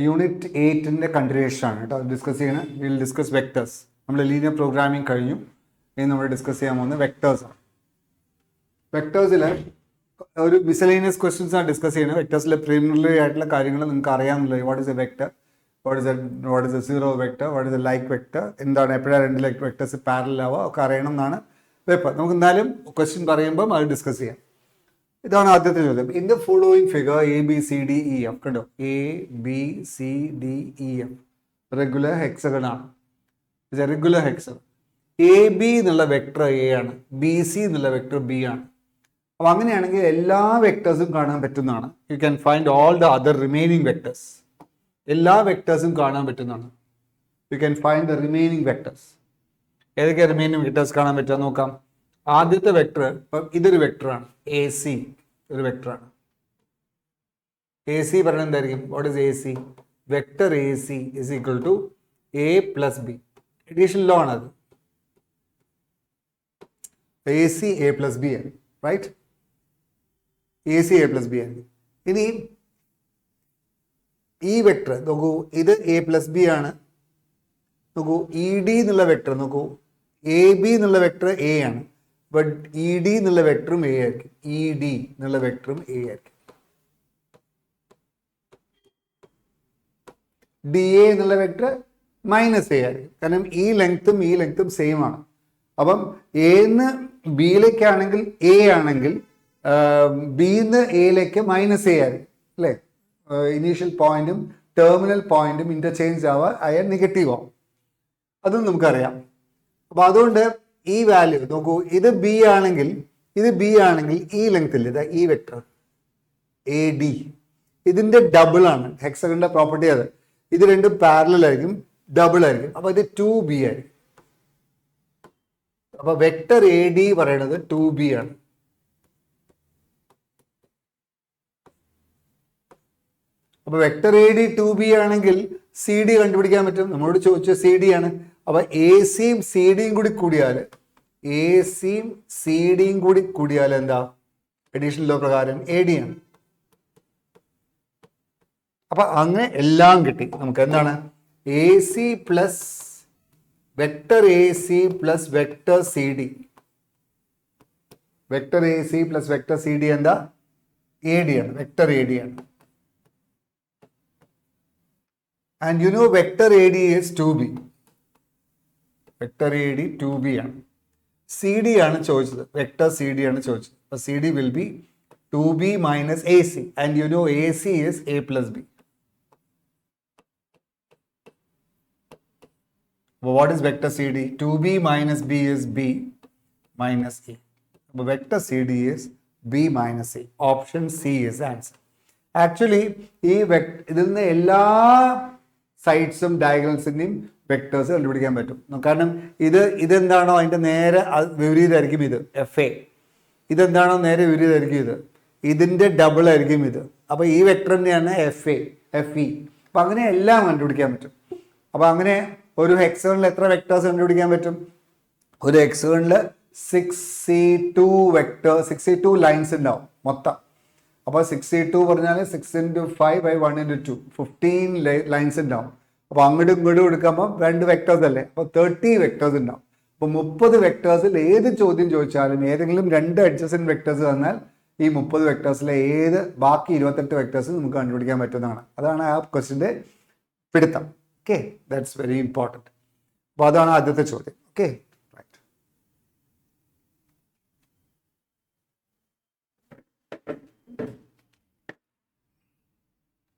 Unit 8ന്റെ continuation ആണ് കേട്ടോ discuss ചെയ്യണം. Will discuss vectors. നമ്മൾ ലീനിയർ പ്രോഗ്രാമിംഗ് കഴിഞ്ഞു. ഇനി നമ്മൾ ഡിസ്കസ് ചെയ്യാൻ പോകുന്നത് വെക്ടേഴ്സ് ആണ്. വെക്ടേഴ്സിൽ ഒരു മിസലേനിയസ് ക്വസ്റ്റ്യൻസ് ആണ് ഡിസ്കസ് ചെയ്യുന്നത്. വെക്ടേഴ്സിലെ പ്രിലിമിനറി ആയിട്ടുള്ള കാര്യങ്ങൾ നിങ്ങൾക്ക് അറിയാമെന്നുള്ളത്. What is a vector, what is a zero vector, what is a like vector, എന്താണ് എപ്പോഴാണ് രണ്ട് ലൈക്ക് വെക്ടേഴ്സ് പാരലൽ ആവുക ഒക്കെ അറിയണം എന്നാണ് വെപ്പ്. നമുക്ക് എന്തായാലും ക്വസ്റ്റ്യൻ പറയുമ്പം അത് ഡിസ്കസ് ചെയ്യാം. ഇതാണ് ആദ്യത്തെ ചോദ്യം. In the following figure A B C D E F കണ്ടോ, A B C D E F regular hexagon ആണ്. Regular hexagon. എ ബി എന്നുള്ള വെക്ടർ എ ആണ്, ബി സി എന്നുള്ള വെക്ടർ ബി ആണ്. അപ്പോൾ അങ്ങനെയാണെങ്കിൽ എല്ലാ വെക്ടേഴ്സും കാണാൻ പറ്റുന്നതാണ്. You can find all the other remaining vectors. എല്ലാ വെക്ടേഴ്സും കാണാൻ പറ്റുന്നതാണ്. You can find the remaining vectors. ഏതൊക്കെയാണ് റിമൈനിങ് വെക്ടേഴ്സ് കാണാൻ പറ്റുക നോക്കാം. ആദ്യത്തെ വെക്ടർ, ഇപ്പം ഇതൊരു വെക്ടറാണ്, എ സി ഒരു വെക്ടറാണ്. എ സി പറയുന്നത് എന്തായിരിക്കും? What is A C? Vector A C is equal to A plus B. Addition law ആണ് അത്. A C A plus B ആണ്, right? A C A plus B ആണ്. ഇനി ഈ വെക്ടർ നോക്കൂ, ഇത് എ പ്ലസ് ബി ആണ്. നോക്കൂ, ഇ ഡി എന്നുള്ള വെക്ടർ നോക്കൂ, എ ബി എന്നുള്ള വെക്ടർ എ ആണ്, ബട്ട് ഇ ഡി എന്നുള്ള വെക്ടറും എ ആയിരിക്കും. ഇ ഡി എന്നുള്ള വെക്ടറും എ ആയിരിക്കും. ഡി എ എന്നുള്ള വെക്ടർ മൈനസ് എ ആയിരിക്കും. കാരണം ഈ ലെങ്ത്തും സെയിം ആണ്. അപ്പം എന്ന് ബിയിലേക്കാണെങ്കിൽ എ ആണെങ്കിൽ ബിന്ന് എയിലേക്ക് മൈനസ് എ ആയിരിക്കും അല്ലേ? ഇനീഷ്യൽ പോയിന്റും ടെർമിനൽ പോയിന്റും ഇന്റർചേഞ്ച് ആയാൽ നെഗറ്റീവ് ആവും. അതും നമുക്കറിയാം. അപ്പോൾ അതുകൊണ്ട് ഈ വാല്യൂ നോക്കൂ, ഇത് ബി ആണെങ്കിൽ ഈ ലെങ്ത്തിൽ ഇതാ ഈ വെക്ടർ എ ഡി ഇതിന്റെ ഡബിൾ ആണ്. ഹെക്സഗണിന്റെ പ്രോപ്പർട്ടി അത്. ഇത് രണ്ടും പാരലൽ ആയിരിക്കും, ഡബിൾ ആയിരിക്കും. അപ്പോൾ ഇത് 2b ആയിരിക്കും. അപ്പോൾ വെക്ടർ എ ഡി പറയുന്നത് 2b ആണ്. അപ്പോൾ വെക്ടർ എ ഡി 2b ആണെങ്കിൽ സി ഡി കണ്ടുപിടിക്കാൻ പറ്റും. നമ്മളോട് ചോദിച്ച സി ഡി ആണ്. അപ്പോൾ എ സിയും സി ഡിയും കൂടി കൂടിയാൽ എന്താ? എഡീഷണൽ ലോ പ്രകാരം എ ഡി ആണ്. അപ്പൊ അങ്ങനെ എല്ലാം കിട്ടി നമുക്ക്. എന്താണ്? A C plus vector A C plus vector C D. Vector A C plus vector C D എന്താ? എ ഡി ആണ്, വെക്ടർ എ ഡി ആണ്. And you know vector AD is 2b. Vector AD 2b ആണ്. CD ആണ് ചോദിച്ചത്. Vector CD ആണ് ചോദിച്ചത്. അപ്പോൾ CD will be 2b minus AC. And you know AC is A plus B. What is vector CD? 2b minus B is B minus A. So vector CD is B minus A. Option C is the answer. Actually, ഇതിൽ നിന്ന് എല്ലാ സൈഡ്സും ഡയഗണൽസിൻ്റെയും vectors കണ്ടുപിടിക്കാൻ പറ്റും. കാരണം ഇതെന്താണോ അതിൻ്റെ നേരെ വിപരീതമായിരിക്കും ഇത് F A. ഇതെന്താണോ നേരെ വിപരീതമായിരിക്കും ഇത്. ഇതിൻ്റെ ഡബിൾ ആയിരിക്കും ഇത്. അപ്പോൾ ഈ വെക്ടർ തന്നെയാണ് എഫ് എ, എഫ് ഇ. അപ്പം അങ്ങനെ എല്ലാം കണ്ടുപിടിക്കാൻ പറ്റും. അപ്പോൾ അങ്ങനെ ഒരു ഹെക്സഗണിൽ എത്ര വെക്ടേഴ്സ് കണ്ടുപിടിക്കാൻ പറ്റും? ഒരു ഹെക്സഗണിൽ 62 ലൈൻസ് ഉണ്ടാവും മൊത്തം. അപ്പോൾ 62 പറഞ്ഞാൽ 6 × 5 / 1 × 2 15 ലൈൻസ് ഉണ്ടാവും. അപ്പോൾ അങ്ങോട്ടും ഇങ്ങോട്ടും എടുക്കുമ്പോൾ 2 വെക്ടേഴ്സ് അല്ലേ? അപ്പോൾ 30 വെക്ടേഴ്സ് ഉണ്ടാവും. അപ്പോൾ 30 വെക്ടേഴ്സിൽ ഏത് ചോദ്യം ചോദിച്ചാലും ഏതെങ്കിലും 2 അഡ്ജസൻറ്റ് വെക്ടേഴ്സ് തന്നാൽ ഈ 30 വെക്ടേഴ്സിലെ ബാക്കി 28 വെക്ടേഴ്സ് നമുക്ക് കണ്ടുപിടിക്കാൻ പറ്റുന്നതാണ്. അതാണ് ആ ക്വസ്റ്റിൻ്റെ പിടുത്തം. Okay, that's very important. അപ്പോൾ അതാണ് ആദ്യത്തെ ചോദ്യം. ഓക്കെ.